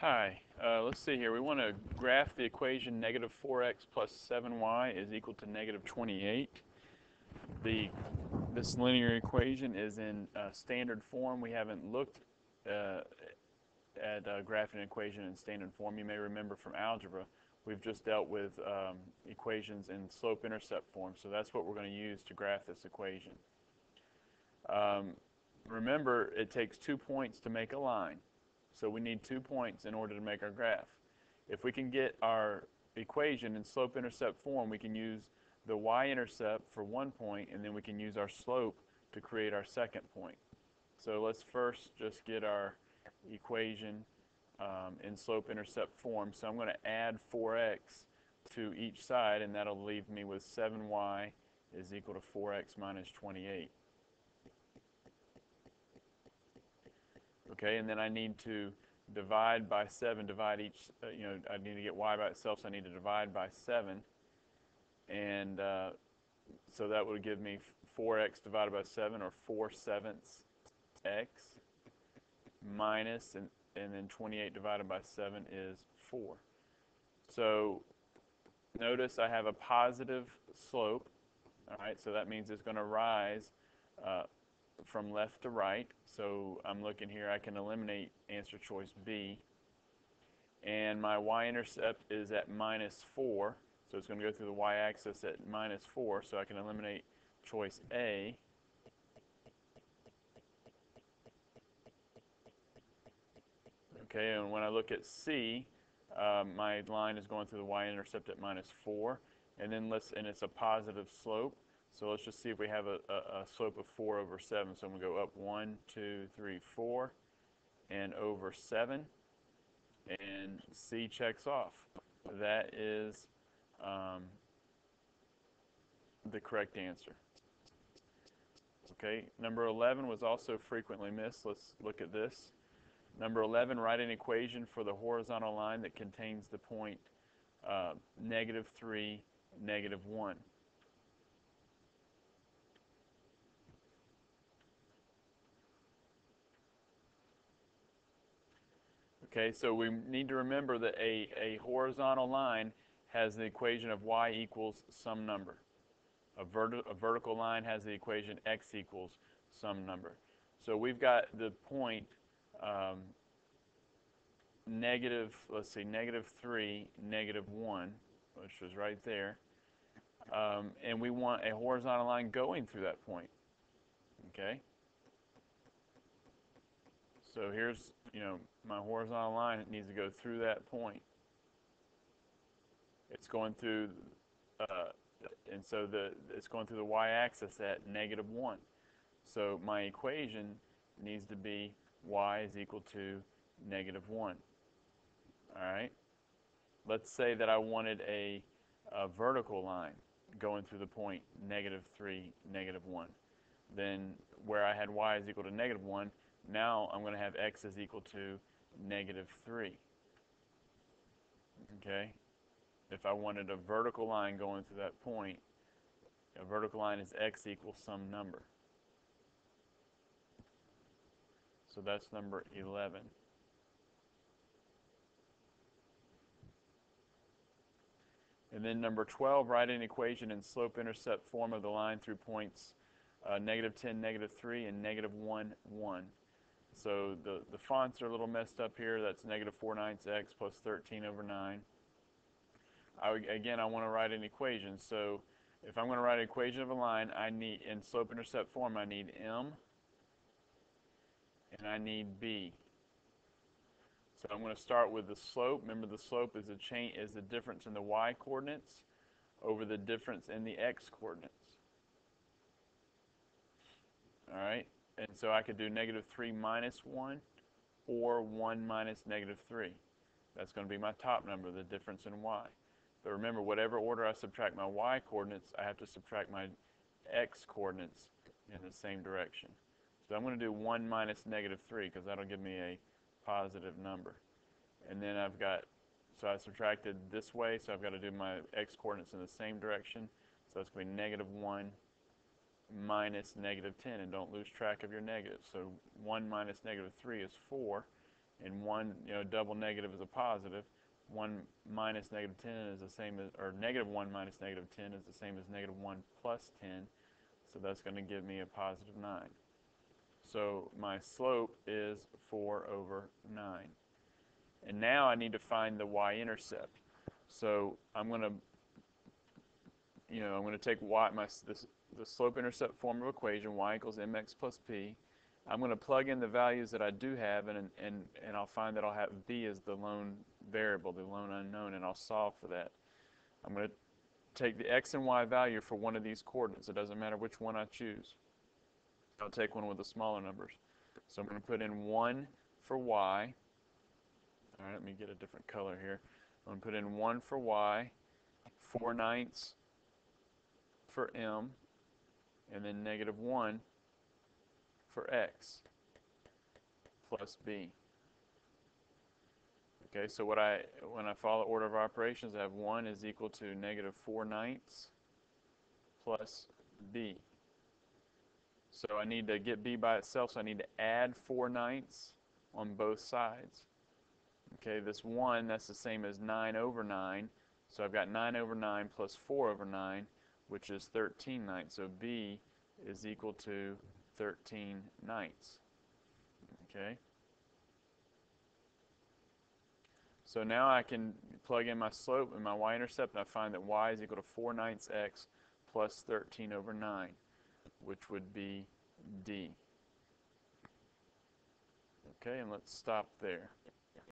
Hi, let's see here. We want to graph the equation negative 4x plus 7y is equal to negative 28. This linear equation is in standard form. We haven't looked uh, at graphing an equation in standard form. You may remember from algebra, we've just dealt with equations in slope-intercept form. So that's what we're going to use to graph this equation. Um, Remember, it takes 2 points to make a line. So we need 2 points in order to make our graph. If we can get our equation in slope-intercept form, we can use the y-intercept for 1 point, and then we can use our slope to create our second point. So let's first just get our equation in slope-intercept form. So I'm going to add 4x to each side, and that'll leave me with 7y is equal to 4x minus 28. Okay, and then I need to divide by 7, divide each, I need to get y by itself, so I need to divide by 7. And so that would give me 4x divided by 7, or 4/7 x, minus, and then 28 divided by 7 is 4. So notice I have a positive slope, all right, so that means it's going to rise from left to right. So I'm looking here, I can eliminate answer choice B. And my y-intercept is at minus 4. So it's going to go through the y-axis at minus 4. So I can eliminate choice A. Okay, and when I look at C, my line is going through the y-intercept at minus 4. And then and it's a positive slope. So let's just see if we have a slope of 4 over 7. So I'm going to go up 1, 2, 3, 4, and over 7. And C checks off. That is the correct answer. Okay, number 11 was also frequently missed. Let's look at this. Number 11, write an equation for the horizontal line that contains the point -3, -1. Okay, so we need to remember that a horizontal line has the equation of y equals some number. A vertical line has the equation x equals some number. So we've got the point let's see, -3, -1, which was right there. And we want a horizontal line going through that point. Okay? So here's, my horizontal line needs to go through that point. It's going through, and so it's going through the y-axis at -1. So my equation needs to be y is equal to -1. All right? Let's say that I wanted a vertical line going through the point -3, -1. Then where I had y is equal to -1, now I'm going to have x is equal to -3. Okay? If I wanted a vertical line going through that point, a vertical line is x equals some number. So that's number 11. And then number 12, write an equation in slope-intercept form of the line through points -10, -3, and -1, 1. So the fonts are a little messed up here. That's -4/9 x plus 13 over 9. Again, I want to write an equation. So if I'm going to write an equation of a line, I need, in slope-intercept form, I need m and I need b. So I'm going to start with the slope. Remember, the slope is the difference in the y-coordinates over the difference in the x-coordinates. All right? And so I could do -3 minus 1 or 1 minus -3. That's going to be my top number, the difference in y. But remember, whatever order I subtract my y-coordinates, I have to subtract my x-coordinates in the same direction. So I'm going to do 1 minus -3 because that'll give me a positive number. And then so I subtracted this way, so I've got to do my x-coordinates in the same direction. So that's going to be -1 minus -10, and don't lose track of your negatives. So 1 minus -3 is 4, and 1, double negative is a positive. 1 minus negative 10 is the same as, or negative 1 minus negative 10 is the same as negative 1 plus 10, so that's going to give me a positive 9. So my slope is 4 over 9. And now I need to find the y-intercept. So I'm going to, take the slope-intercept form of equation, y equals mx plus p. I'm going to plug in the values that I do have, and I'll find that I'll have b as the lone variable, the lone unknown, and I'll solve for that. I'm going to take the x and y value for one of these coordinates. It doesn't matter which one I choose. I'll take one with the smaller numbers. So I'm going to put in 1 for y. All right, let me get a different color here. I'm going to put in 1 for y, 4/9 for m, and then negative 1 for x plus b. Okay, so when I follow order of operations, I have 1 is equal to negative 4/9 plus b. So I need to get b by itself, so I need to add 4/9 on both sides. Okay, this 1, that's the same as 9 over 9. So I've got 9 over 9 plus 4 over 9, which is 13/9. So b is equal to 13/9. Okay. So now I can plug in my slope and my y-intercept, and I find that y is equal to 4/9 x plus 13 over 9, which would be d. Okay, and let's stop there.